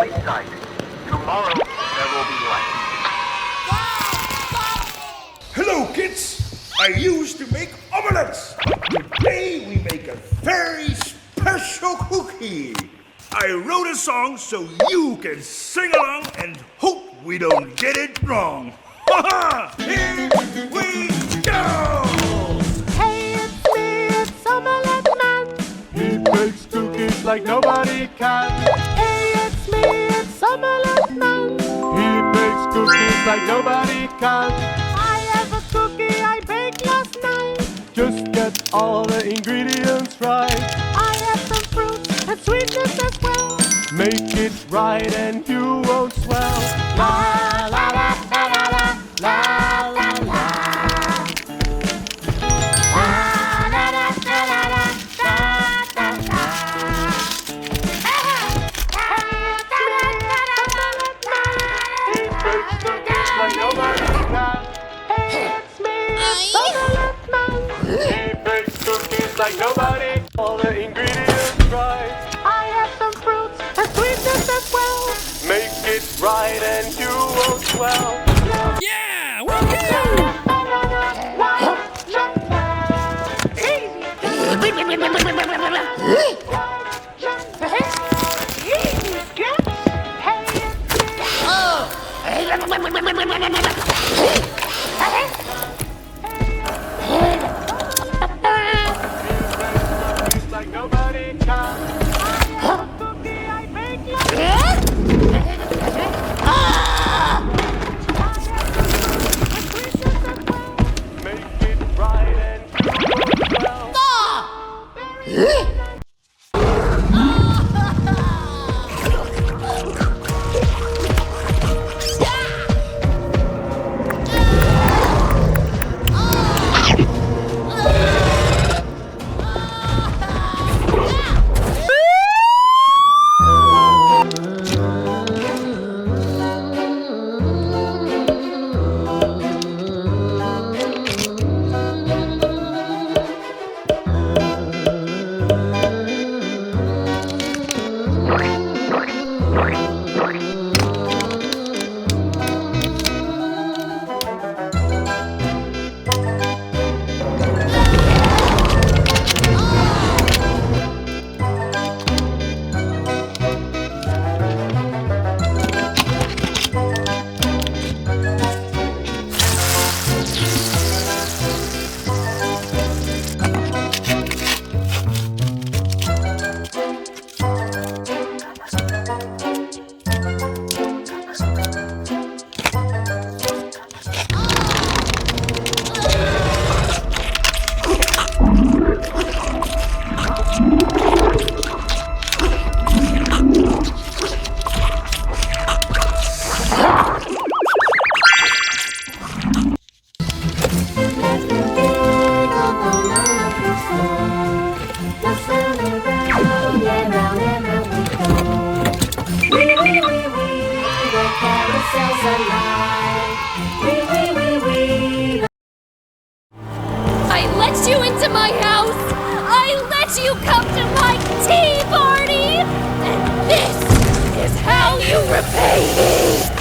lose sight. Tomorrow there will be light. Hello, kids! I used to make omelets, but today we make a very special cookie. I wrote a song so you can sing along and hope we don't get it wrong. Here we go! Hey, it's me, it's Omelette Man. He bakes cookies like nobody can. Hey, it's me, it's Omelette Man. He bakes cookies like nobody can. I have a cookie I baked last night. Just get all the ingredients right. I have some fruit and sweetness as well. Make it right and you won't swell. La la la la la la la la la. La la la la la la la la. He bakes cookies like nobody can. Hey, it's me, it's Omelette Man. He bakes cookies like nobody. All the ingredients right. I have some fruits and sweetness as well. Make it right and you won't swell. Yeah, we're good. Cookies like nobody can. Make it right and you won't swell. I let you into my house! I let you come to my tea party! And this is how you repay me!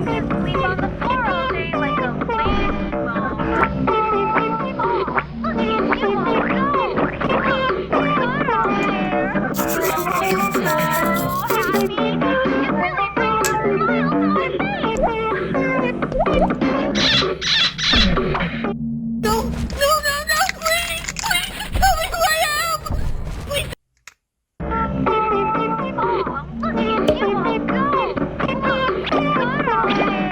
can't sleep on the floor all day like a lazy bone. Oh, look at you all go. Good out there. Oh, so happy. It really brings a smile to my face. No, please, tell me who I am. Please. Oh, look at you all go. Good out there.